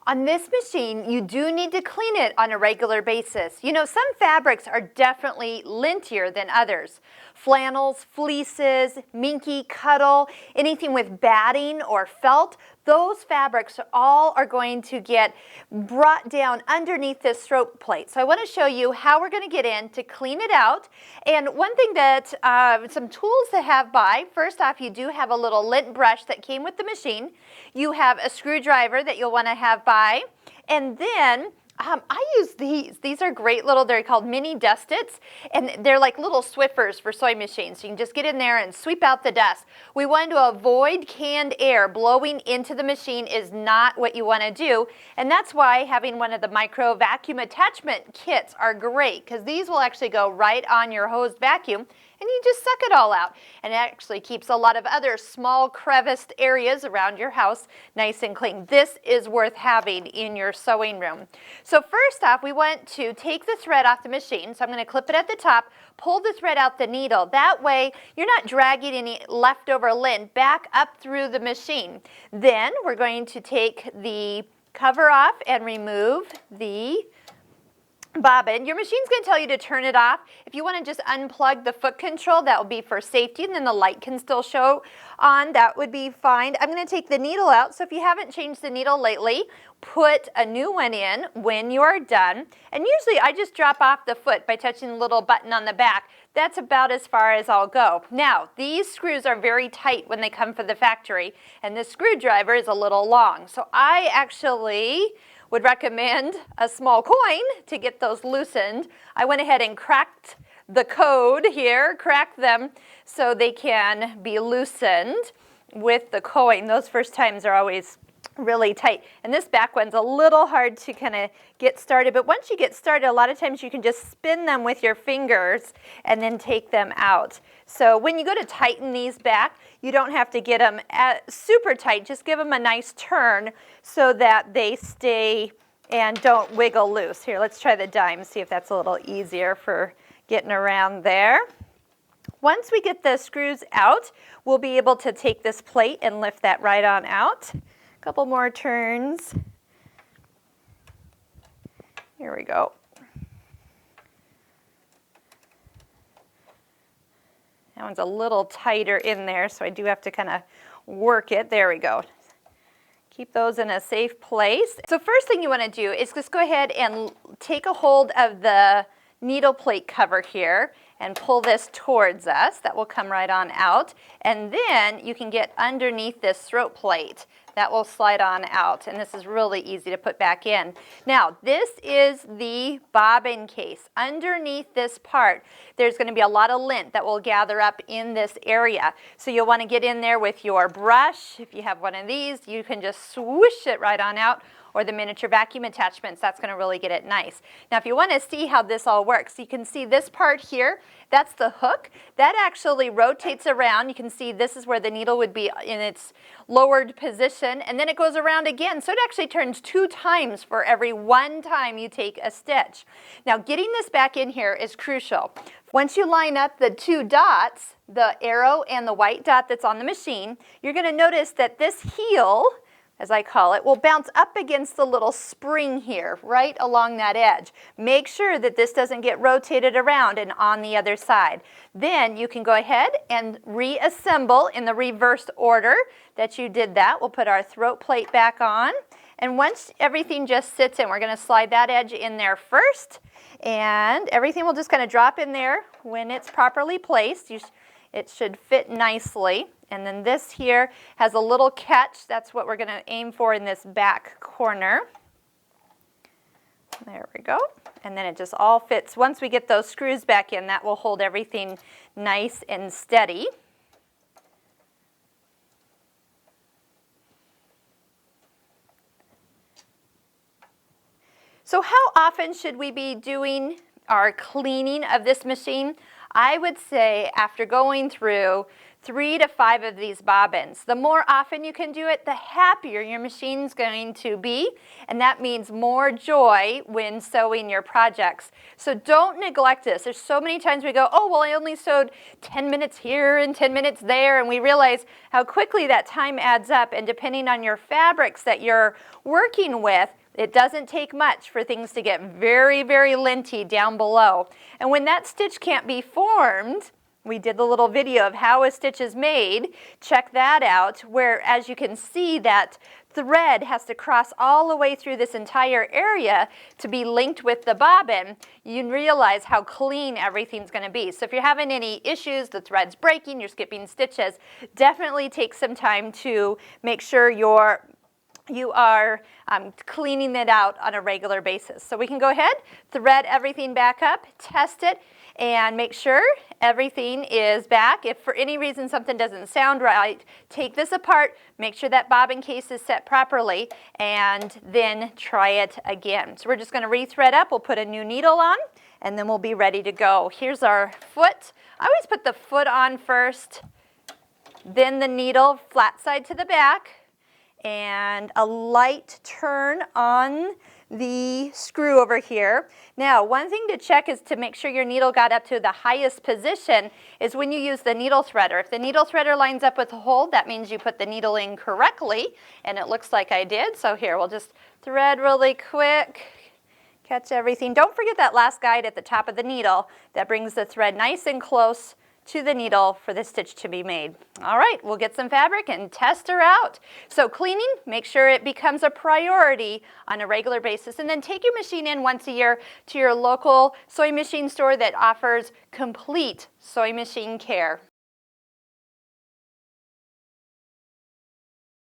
On this machine, you do need to clean it on a regular basis. You know, some fabrics are definitely lintier than others. Flannels, fleeces, minky, cuddle, anything with batting or felt, those fabrics all are going to get brought down underneath this throat plate. So I want to show you how we're going to get in to clean it out. And one thing that, some tools to have by, first off, you do have a little lint brush that came with the machine. You have a screwdriver that you'll want to have by. And then I use these. These are great little, they're called mini dust-its, and they're like little Swiffers for sewing machines. So you can just get in there and sweep out the dust. We want to avoid canned air blowing into the machine is not what you want to do. And that's why having one of the micro vacuum attachment kits are great, because these will actually go right on your hosed vacuum. And you just suck it all out. And it actually keeps a lot of other small creviced areas around your house nice and clean. This is worth having in your sewing room. So first off, we want to take the thread off the machine. So I'm going to clip it at the top, pull the thread out the needle. That way you're not dragging any leftover lint back up through the machine. Then we're going to take the cover off and remove the bobbin. Your machine's going to tell you to turn it off. If you want to just unplug the foot control, that will be for safety, and then the light can still show on. That would be fine. I'm going to take the needle out. So if you haven't changed the needle lately, put a new one in when you are done. And usually I just drop off the foot by touching the little button on the back. That's about as far as I'll go. Now, these screws are very tight when they come from the factory, and this screwdriver is a little long. So I actually would recommend a small coin to get those loosened. I went ahead and cracked the code here, cracked them so they can be loosened with the coin. Those first times are always really tight. And this back one's a little hard to kind of get started, but once you get started, a lot of times you can just spin them with your fingers and then take them out. So when you go to tighten these back, you don't have to get them super tight. Just give them a nice turn so that they stay and don't wiggle loose. Here, let's try the dime, see if that's a little easier for getting around there. Once we get the screws out, we'll be able to take this plate and lift that right on out. Couple more turns. Here we go. That one's a little tighter in there, so I do have to kind of work it. There we go. Keep those in a safe place. So first thing you want to do is just go ahead and take a hold of the needle plate cover here and pull this towards us. That will come right on out. And then you can get underneath this throat plate. That will slide on out, and this is really easy to put back in. Now, this is the bobbin case. Underneath this part, there's going to be a lot of lint that will gather up in this area. So you'll want to get in there with your brush. If you have one of these, you can just swoosh it right on out, or the miniature vacuum attachments. That's going to really get it nice. Now, if you want to see how this all works, you can see this part here. That's the hook. That actually rotates around. You can see this is where the needle would be in its lowered position, and then it goes around again. So it actually turns 2 times for every 1 time you take a stitch. Now, getting this back in here is crucial. Once you line up the 2 dots, the arrow and the white dot that's on the machine, you're going to notice that this heel, as I call it, will bounce up against the little spring here, right along that edge. Make sure that this doesn't get rotated around and on the other side. Then you can go ahead and reassemble in the reversed order that you did that. We'll put our throat plate back on. And once everything just sits in, we're going to slide that edge in there first. And everything will just kind of drop in there when it's properly placed. It should fit nicely. And then this here has a little catch. That's what we're going to aim for in this back corner. There we go. And then it just all fits. Once we get those screws back in, that will hold everything nice and steady. So how often should we be doing our cleaning of this machine? I would say after going through 3 to 5 of these bobbins, the more often you can do it, the happier your machine's going to be, and that means more joy when sewing your projects. So don't neglect this. There's so many times we go, oh, well, I only sewed 10 minutes here and 10 minutes there, and we realize how quickly that time adds up, and depending on your fabrics that you're working with, it doesn't take much for things to get very, very linty down below. And when that stitch can't be formed, we did the little video of how a stitch is made. Check that out, where as you can see that thread has to cross all the way through this entire area to be linked with the bobbin. You realize how clean everything's going to be. So if you're having any issues, the thread's breaking, you're skipping stitches, definitely take some time to make sure you are cleaning it out on a regular basis. So we can go ahead, thread everything back up, test it, and make sure everything is back. If for any reason something doesn't sound right, take this apart, make sure that bobbin case is set properly, and then try it again. So we're just going to rethread up, we'll put a new needle on, and then we'll be ready to go. Here's our foot. I always put the foot on first, then the needle flat side to the back, and a light turn on the screw over here. Now, one thing to check is to make sure your needle got up to the highest position is when you use the needle threader. If the needle threader lines up with the hole, that means you put the needle in correctly, and it looks like I did. So here, we'll just thread really quick, catch everything. Don't forget that last guide at the top of the needle that brings the thread nice and close to the needle for the stitch to be made. All right, we'll get some fabric and test her out. So cleaning, make sure it becomes a priority on a regular basis, and then take your machine in once a year to your local sewing machine store that offers complete sewing machine care.